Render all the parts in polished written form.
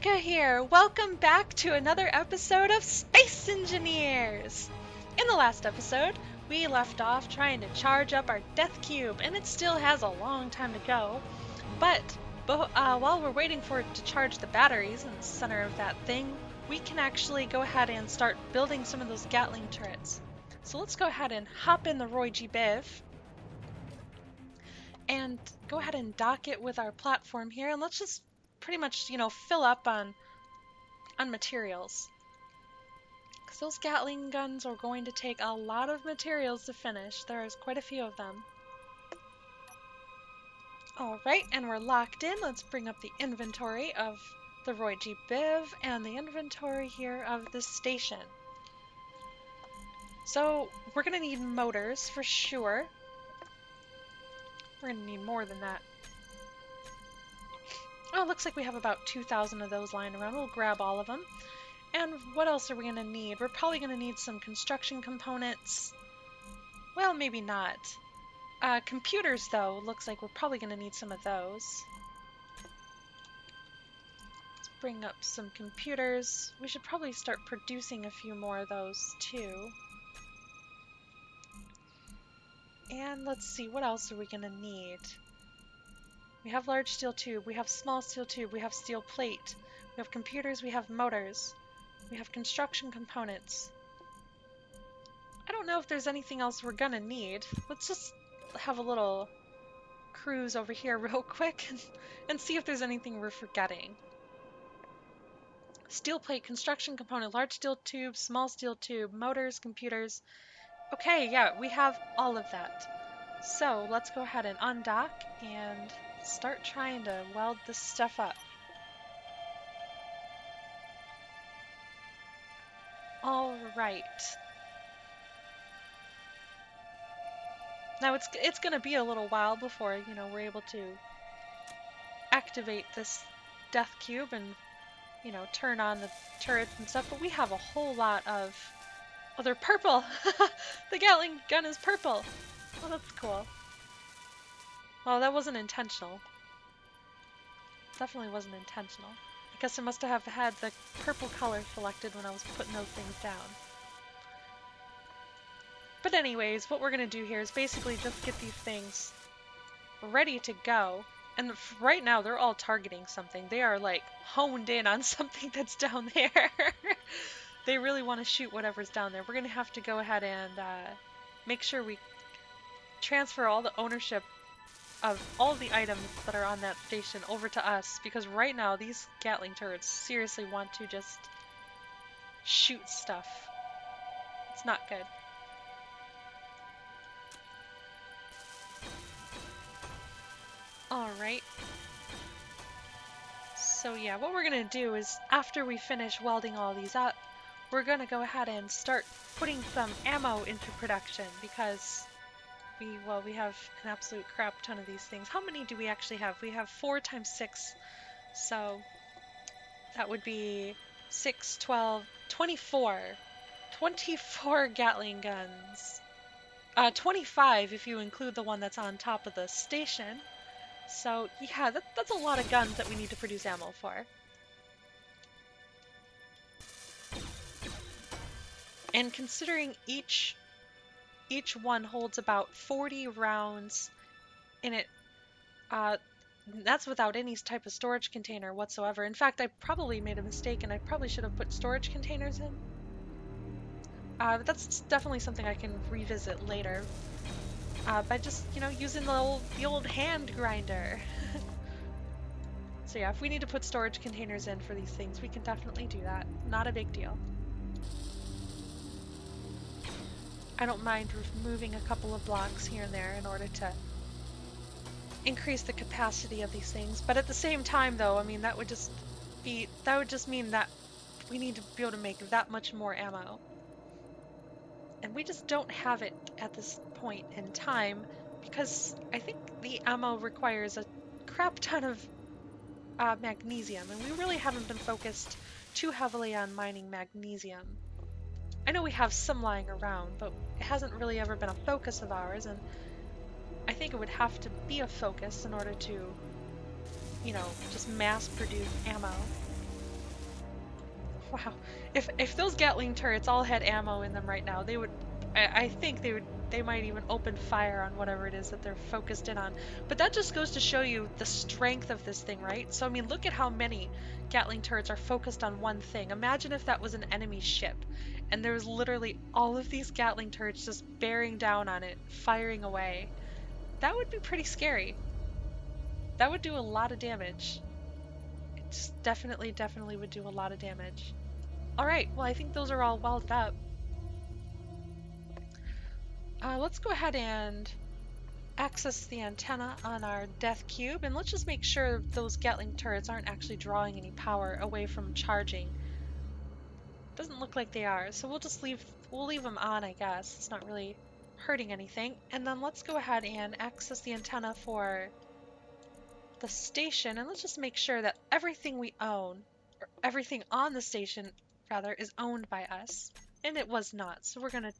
Jessica here. Welcome back to another episode of Space Engineers. In the last episode, we left off trying to charge up our death cube, and it still has a long time to go. But while we're waiting for it to charge the batteries in the center of that thing, we can actually go ahead and start building some of those Gatling turrets. So let's go ahead and hop in the Roy G. Biv and go ahead and dock it with our platform here, and let's just pretty much, fill up on materials. Because those Gatling guns are going to take a lot of materials to finish. There's quite a few of them. Alright, and we're locked in. Let's bring up the inventory of the Roy G. Biv and the inventory here of the station. So, we're going to need motors for sure. We're going to need more than that. Oh, it looks like we have about 2,000 of those lying around. We'll grab all of them. And what else are we going to need? We're probably going to need some construction components. Well, maybe not. Computers, though, looks like we're probably going to need some of those. Let's bring up some computers. We should probably start producing a few more of those, too. And let's see, what else are we going to need? We have large steel tube, we have small steel tube, we have steel plate, we have computers, we have motors, we have construction components. I don't know if there's anything else we're gonna need. Let's just have a little cruise over here real quick and see if there's anything we're forgetting. Steel plate, construction component, large steel tube, small steel tube, motors, computers. Okay, yeah, we have all of that. So let's go ahead and undock and start trying to weld this stuff up. Alright. Now it's gonna be a little while before, we're able to activate this death cube and, turn on the turrets and stuff, but we have a whole lot of... Oh, they're purple! The Gatling gun is purple! Oh, that's cool. Well, that wasn't intentional. Definitely wasn't intentional. I guess I must have had the purple color selected when I was putting those things down. But anyways, what we're going to do here is basically just get these things ready to go. And right now, they're all targeting something. They are, like, honed in on something that's down there. They really want to shoot whatever's down there. We're going to have to go ahead and make sure we transfer all the ownership of all the items that are on that station over to us, because right now these Gatling turrets seriously want to just shoot stuff. It's not good. Alright. So yeah, what we're gonna do is, after we finish welding all these up, we're gonna go ahead and start putting some ammo into production, because we have an absolute crap ton of these things. How many do we actually have? We have 4 times 6, so that would be 6, 12, 24. 24 Gatling guns. 25 if you include the one that's on top of the station. So yeah, that's a lot of guns that we need to produce ammo for. And considering each one holds about 40 rounds in it. That's without any type of storage container whatsoever. In fact, I probably made a mistake and I probably should have put storage containers in. But that's definitely something I can revisit later. By just, using the old hand grinder. So yeah, if we need to put storage containers in for these things, we can definitely do that. Not a big deal. I don't mind removing a couple of blocks here and there in order to increase the capacity of these things. But at the same time, though, I mean, that would just mean that we need to be able to make that much more ammo. And we just don't have it at this point in time, because I think the ammo requires a crap ton of magnesium, and we really haven't been focused too heavily on mining magnesium. I know we have some lying around, but it hasn't really ever been a focus of ours, and I think it would have to be a focus in order to, just mass produce ammo. Wow. If those Gatling turrets all had ammo in them right now, they would, I think they might even open fire on whatever it is that they're focused in on. But that just goes to show you the strength of this thing, right? So I mean, look at how many Gatling turrets are focused on one thing. Imagine if that was an enemy ship and there was literally all of these Gatling turrets just bearing down on it, firing away. That would be pretty scary. That would do a lot of damage. It just definitely would do a lot of damage. Alright, well I think those are all welded up. Let's go ahead and access the antenna on our death cube, and let's just make sure those Gatling turrets aren't actually drawing any power away from charging. Doesn't look like they are, so we'll leave them on, I guess. It's not really hurting anything. And then let's go ahead and access the antenna for the station, and let's just make sure that everything we own, or everything on the station rather, is owned by us. And it was not, so we're gonna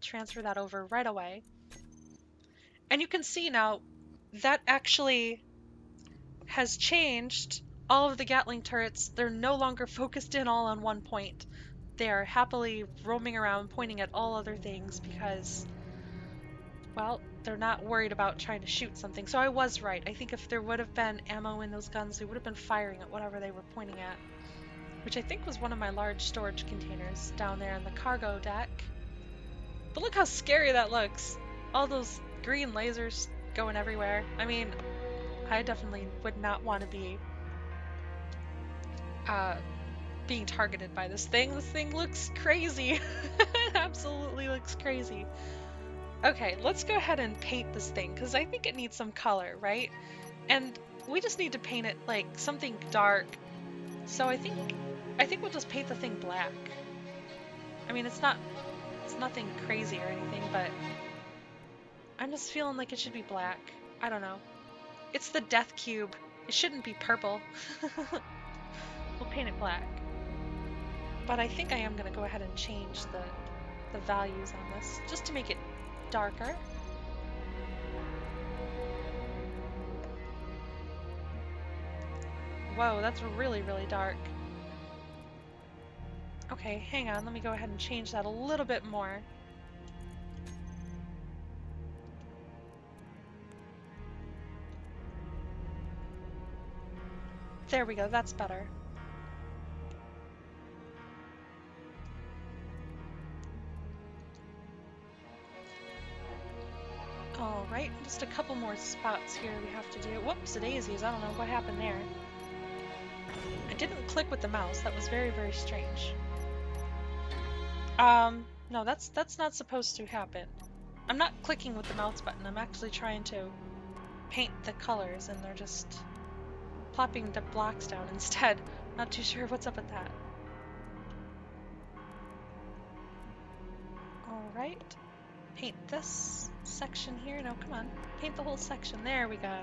transfer that over right away. And you can see now that actually has changed all of the Gatling turrets. They're no longer focused in all on one point. They are happily roaming around pointing at all other things because, well, they're not worried about trying to shoot something. So I was right. I think if there would have been ammo in those guns, they would have been firing at whatever they were pointing at, which I think was one of my large storage containers down there in the cargo deck. But look how scary that looks. All those green lasers going everywhere. I mean, I definitely would not want to be being targeted by this thing. This thing looks crazy. It absolutely looks crazy. Okay, let's go ahead and paint this thing, because I think it needs some color, right? And we just need to paint it like something dark. So I think we'll just paint the thing black. I mean, it's nothing crazy or anything, but I'm just feeling like it should be black. I don't know. It's the death cube. It shouldn't be purple. We'll paint it black. But I think I am going to go ahead and change the values on this, just to make it darker. Whoa, that's really, really dark. Okay, hang on, let me go ahead and change that a little bit more. There we go, that's better. Alright, just a couple more spots here we have to do. Whoops, daisies, I don't know what happened there. I didn't click with the mouse, that was very, very strange. No, that's not supposed to happen. I'm not clicking with the mouse button, I'm actually trying to paint the colors and they're just plopping the blocks down instead. Not too sure what's up with that. Alright. Paint this section here. No, come on. Paint the whole section. There we go.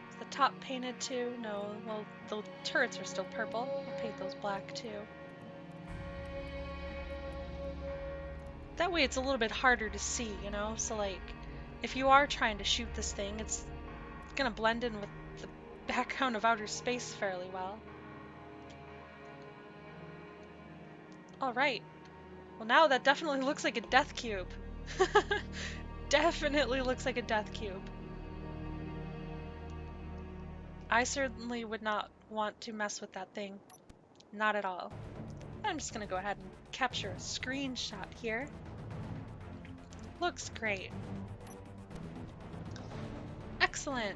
Is the top painted too? No. Well, the turrets are still purple. I'll paint those black too. That way it's a little bit harder to see, you know? So like, if you are trying to shoot this thing, it's gonna blend in with the background of outer space fairly well. Alright. Well, now that definitely looks like a death cube. Definitely looks like a death cube. I certainly would not want to mess with that thing. Not at all. I'm just gonna go ahead and capture a screenshot here. Looks great. Excellent.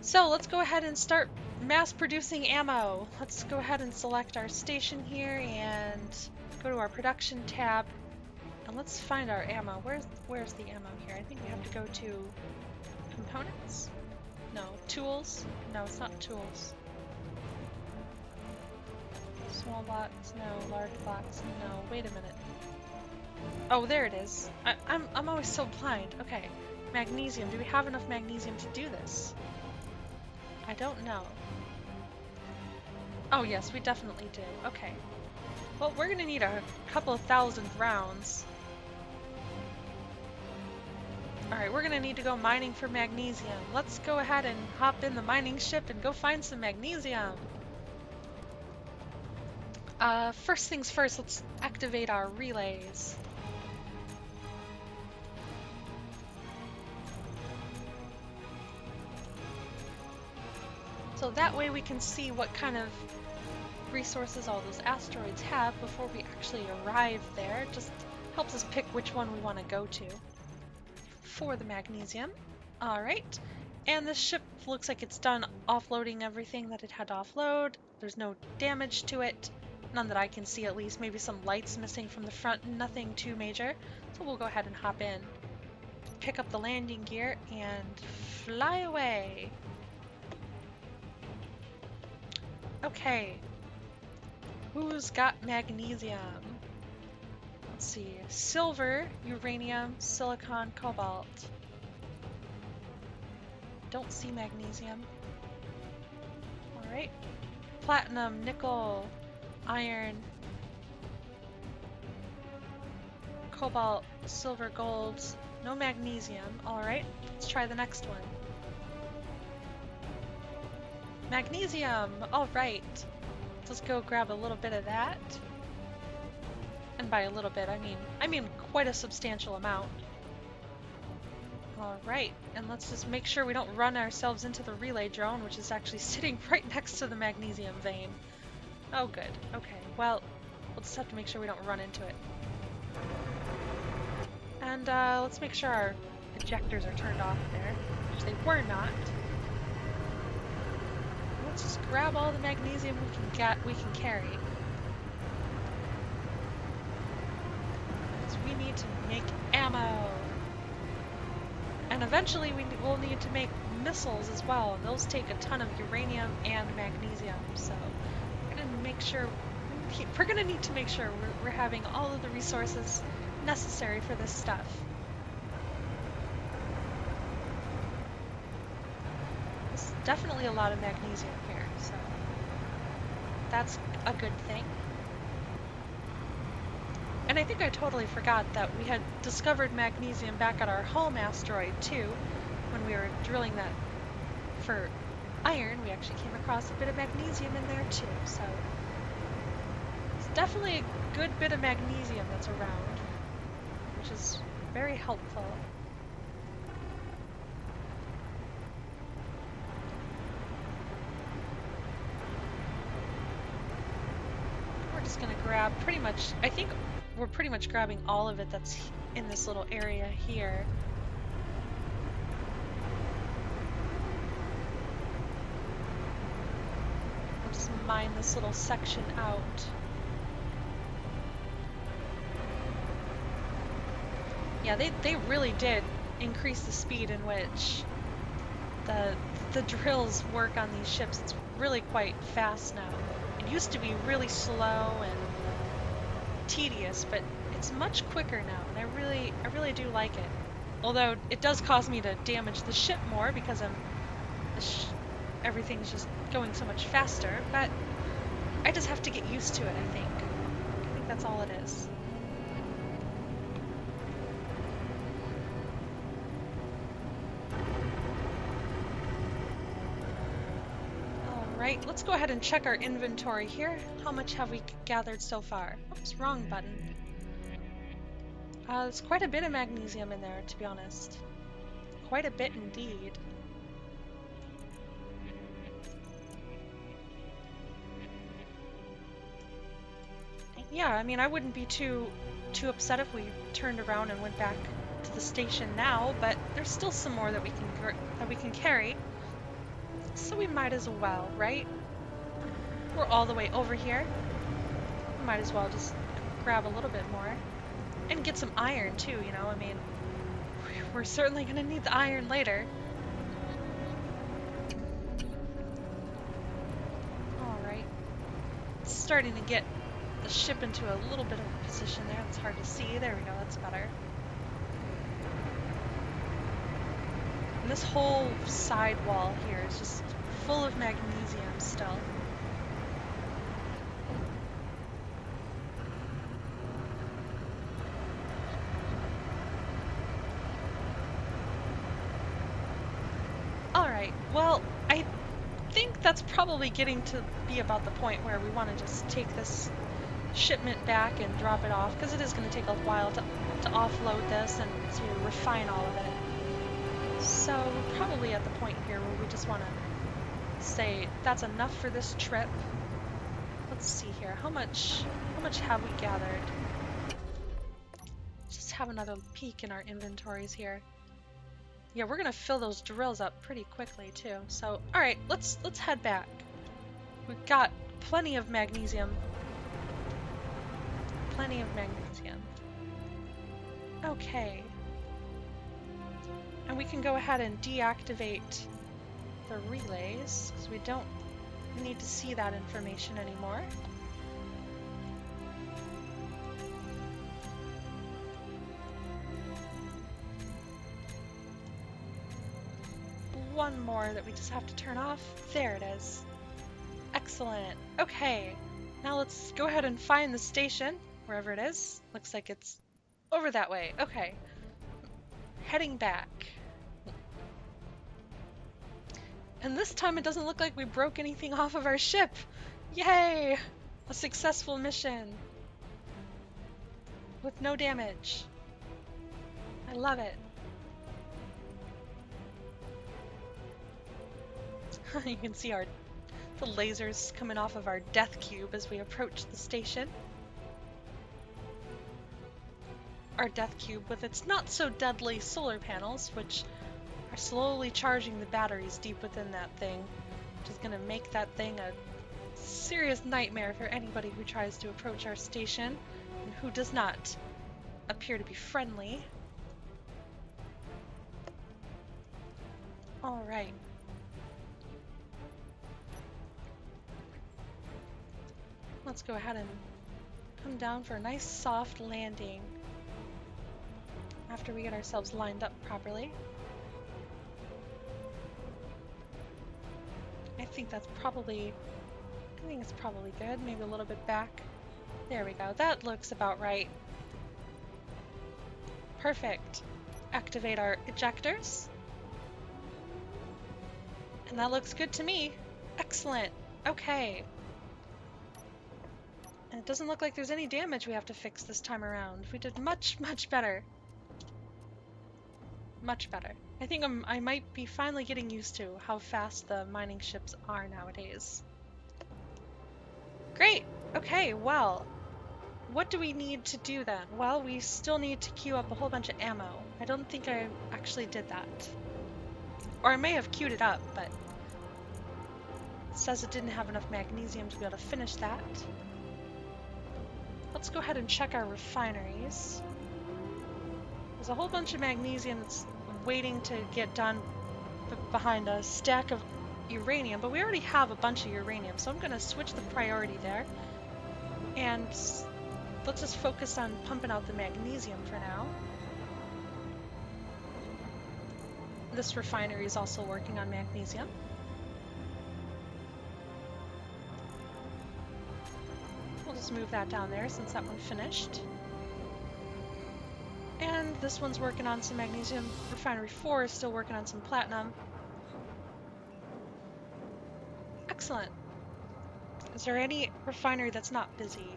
So let's go ahead and start mass producing ammo. Let's go ahead and select our station here and go to our production tab. And let's find our ammo. Where's the ammo here? I think we have to go to components? No. Tools? No, it's not tools. Small blocks? No. Large blocks? No. Wait a minute. Oh, there it is. I'm always so blind. Okay. Magnesium. Do we have enough magnesium to do this? I don't know. Oh yes, we definitely do. Okay. Well, we're gonna need a couple of thousand rounds. Alright, we're gonna need to go mining for magnesium. Let's go ahead and hop in the mining ship and go find some magnesium. First things first, let's activate our relays. So that way we can see what kind of resources all those asteroids have before we actually arrive there. It just helps us pick which one we want to go to for the magnesium. Alright, and this ship looks like it's done offloading everything that it had to offload. There's no damage to it. None that I can see, at least. Maybe some lights missing from the front, nothing too major. So we'll go ahead and hop in, pick up the landing gear, and fly away. Okay, who's got magnesium? Let's see, silver, uranium, silicon, cobalt. Don't see magnesium. Alright, platinum, nickel, iron, cobalt, silver, gold, no magnesium. Alright, let's try the next one. Magnesium! Alright, let's go grab a little bit of that. And by a little bit, I mean quite a substantial amount. Alright, and let's just make sure we don't run ourselves into the relay drone, which is actually sitting right next to the magnesium vein. Oh good, okay, well, we'll just have to make sure we don't run into it. And let's make sure our ejectors are turned off there, which they were not. Let's just grab all the magnesium we can carry. Because we need to make ammo. And eventually we'll need to make missiles as well, and those take a ton of uranium and magnesium, so we're gonna need to make sure we're having all of the resources necessary for this stuff. There's definitely a lot of magnesium here, so that's a good thing. And I think I totally forgot that we had discovered magnesium back at our home asteroid too. When we were drilling that for iron, we actually came across a bit of magnesium in there too, so it's definitely a good bit of magnesium that's around, which is very helpful. We're just gonna grab pretty much, I think we're pretty much grabbing all of it that's in this little area here. We'll just mine this little section out. Yeah, they really did increase the speed in which the drills work on these ships. It's really quite fast now. It used to be really slow and tedious, but it's much quicker now, and I really do like it. Although it does cause me to damage the ship more because everything's just going so much faster, but I just have to get used to it, I think. I think that's all it is. Alright, let's go ahead and check our inventory here. How much have we gathered so far? Oops, wrong button. There's quite a bit of magnesium in there, to be honest. Quite a bit indeed. Yeah, I mean, I wouldn't be too upset if we turned around and went back to the station now, but there's still some more that we can carry. So we might as well, right? We're all the way over here. We might as well just grab a little bit more. And get some iron too, you know, I mean, we're certainly gonna need the iron later. Alright. It's starting to get the ship into a little bit of a position there. It's hard to see. There we go, that's better. And this whole side wall here is just full of magnesium still. Alright, well, I think that's probably getting to be about the point where we want to just take this shipment back and drop it off, because it is going to take a while to offload this and to refine all of it. So we're probably at the point here where we just want to say that's enough for this trip. Let's see here. How much have we gathered? Just have another peek in our inventories here. Yeah, we're gonna fill those drills up pretty quickly too. So, all right, let's head back. We've got plenty of magnesium. Plenty of magnesium. Okay. And we can go ahead and deactivate the relays, because we don't need to see that information anymore. One more that we just have to turn off. There it is. Excellent. Okay, now let's go ahead and find the station, wherever it is. Looks like it's over that way. Okay. Heading back. And this time it doesn't look like we broke anything off of our ship. Yay! A successful mission. With no damage. I love it. You can see the lasers coming off of our death cube as we approach the station. Our death cube with its not so deadly solar panels, which are slowly charging the batteries deep within that thing, which is going to make that thing a serious nightmare for anybody who tries to approach our station and who does not appear to be friendly. Alright. Let's go ahead and come down for a nice soft landing after we get ourselves lined up properly. I think it's probably good. Maybe a little bit back. There we go. That looks about right. Perfect. Activate our ejectors. And that looks good to me. Excellent. Okay. And it doesn't look like there's any damage we have to fix this time around. We did much, much better. Much better. I think I might be finally getting used to how fast the mining ships are nowadays. Great! Okay, well, what do we need to do then? Well, we still need to queue up a whole bunch of ammo. I don't think I actually did that. Or I may have queued it up, but it says it didn't have enough magnesium to be able to finish that. Let's go ahead and check our refineries. There's a whole bunch of magnesium that's waiting to get done behind a stack of uranium, but we already have a bunch of uranium, so I'm going to switch the priority there. And let's just focus on pumping out the magnesium for now. This refinery is also working on magnesium. We'll just move that down there since that one finished. And this one's working on some magnesium. Refinery 4 is still working on some platinum. Excellent. Is there any refinery that's not busy?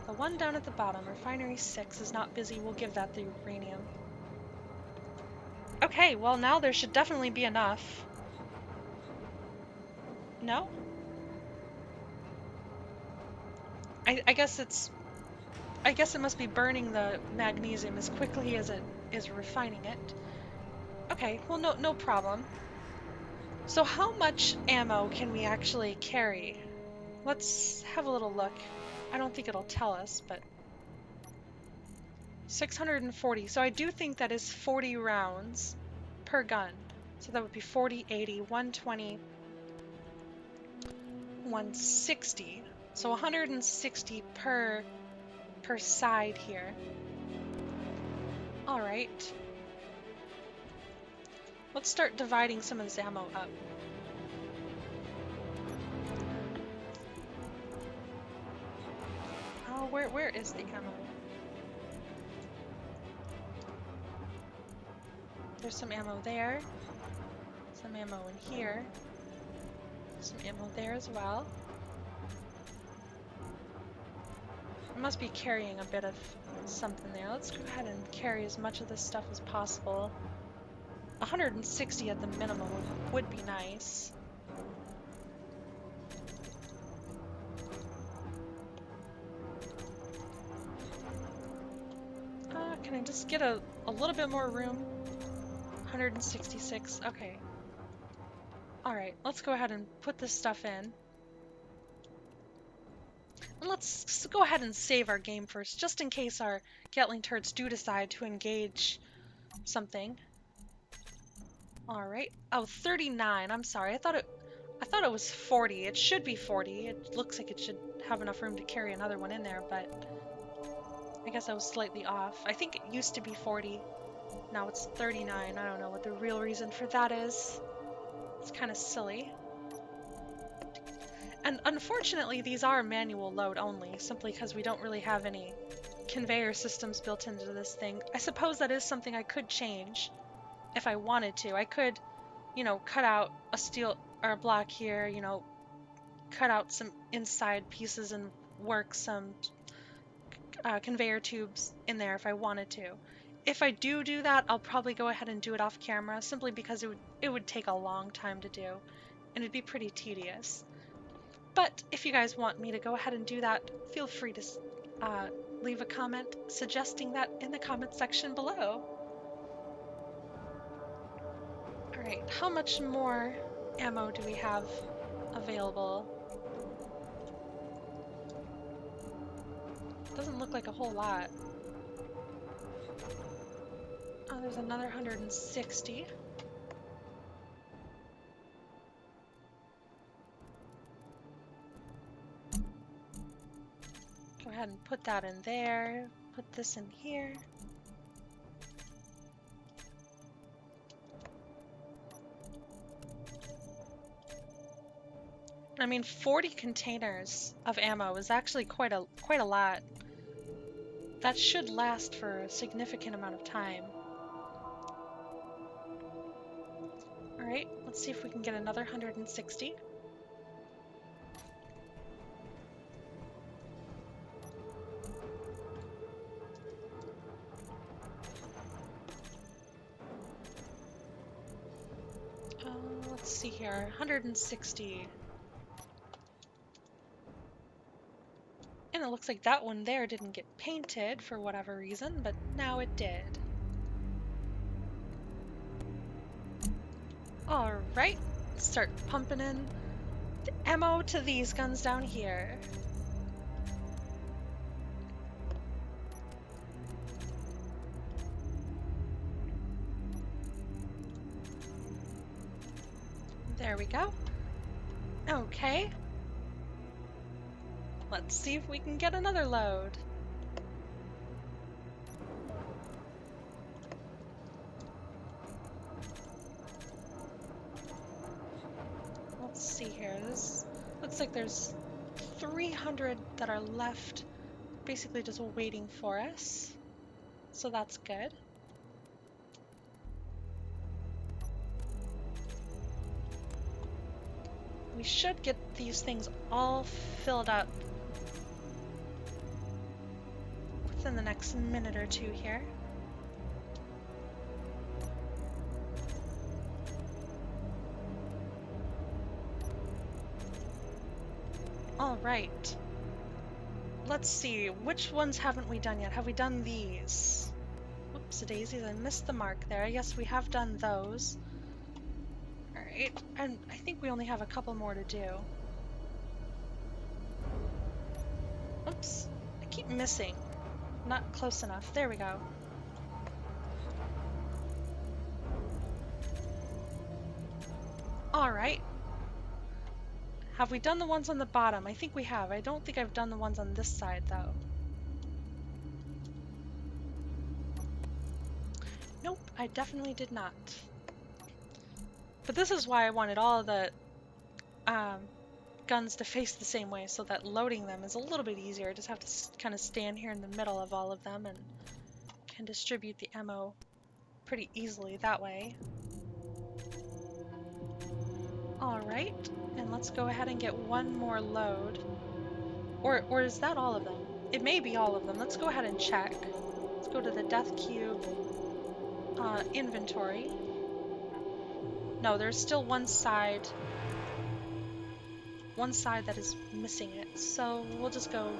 The one down at the bottom, Refinery 6, is not busy. We'll give that the uranium. Okay, well now there should definitely be enough. No? I guess it must be burning the magnesium as quickly as it is refining it. Okay, well no problem. So how much ammo can we actually carry? Let's have a little look. I don't think it'll tell us, but 640. So I do think that is 40 rounds per gun. So that would be 40, 80, 120, 160. So 160 per side here. All right. Let's start dividing some of this ammo up. Oh, where is the ammo? There's some ammo there. Some some ammo in here. Some ammo there as well. I must be carrying a bit of something there. Let's go ahead and carry as much of this stuff as possible. 160 at the minimum would be nice. Can I just get a little bit more room? 166, okay. Alright, let's go ahead and put this stuff in. And let's go ahead and save our game first, just in case our Gatling turrets do decide to engage something. Alright. Oh, 39. I'm sorry. I thought it was 40. It should be 40. It looks like it should have enough room to carry another one in there, but I guess I was slightly off. I think it used to be 40. Now it's 39. I don't know what the real reason for that is. It's kind of silly. And unfortunately, these are manual load only, simply because we don't really have any conveyor systems built into this thing. I suppose that is something I could change if I wanted to. I could, you know, cut out a steel or a block here, you know, cut out some inside pieces and work some conveyor tubes in there if I wanted to. If I do that, I'll probably go ahead and do it off camera, simply because it would take a long time to do, and it'd be pretty tedious. But if you guys want me to go ahead and do that, feel free to leave a comment suggesting that in the comment section below. Alright, how much more ammo do we have available? Doesn't look like a whole lot. Oh, there's another 160. Go ahead and put that in there. Put this in here. I mean, 40 containers of ammo is actually quite a lot. That should last for a significant amount of time. Alright, let's see if we can get another 160. Let's see here, 160. And it looks like that one there didn't get painted for whatever reason, but now it did. Alright, start pumping in the ammo to these guns down here. There we go. Okay. Let's see if we can get another load. Let's see here. This looks like there's 300 that are left, basically just waiting for us. So that's good. We should get these things all filled up within the next minute or two here. Alright. Let's see, which ones haven't we done yet? Have we done these? Whoops-a-daisies, I missed the mark there. Yes, we have done those. Alright, and I think we only have a couple more to do. Oops, I keep missing. Not close enough. There we go. Alright. Have we done the ones on the bottom? I think we have. I don't think I've done the ones on this side, though. Nope, I definitely did not. But this is why I wanted all of the guns to face the same way, so that loading them is a little bit easier. I just have to kind of stand here in the middle of all of them and can distribute the ammo pretty easily that way. All right, and let's go ahead and get one more load. Or is that all of them? It may be all of them. Let's go ahead and check. Let's go to the Death Cube inventory. No, there's still one side that is missing it. So we'll just go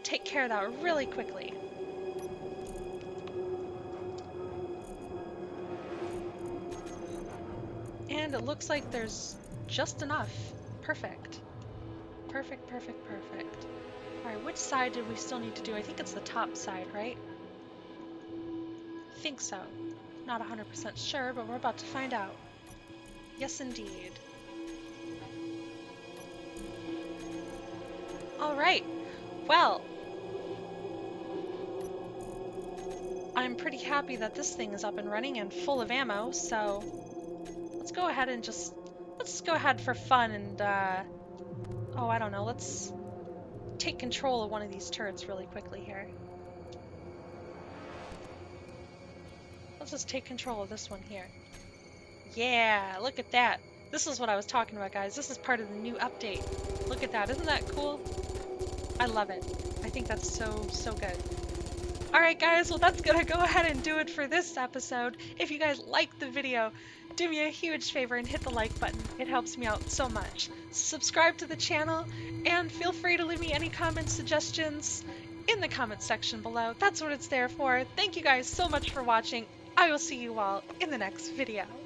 take care of that really quickly. And it looks like there's just enough. Perfect. Perfect, perfect, perfect. Alright, which side did we still need to do? I think it's the top side, right? I think so. Not 100% sure, but we're about to find out. Yes, indeed. Alright, well, I'm pretty happy that this thing is up and running and full of ammo, so let's go ahead and let's go ahead for fun and, oh, I don't know, let's take control of one of these turrets really quickly here. Let's just take control of this one here. Yeah, look at that. This is what I was talking about, guys. This is part of the new update. Look at that. Isn't that cool? I love it. I think that's so good. Alright guys, well that's gonna go ahead and do it for this episode. If you guys liked the video, do me a huge favor and hit the like button. It helps me out so much. Subscribe to the channel, and feel free to leave me any comments, suggestions in the comments section below. That's what it's there for. Thank you guys so much for watching. I will see you all in the next video.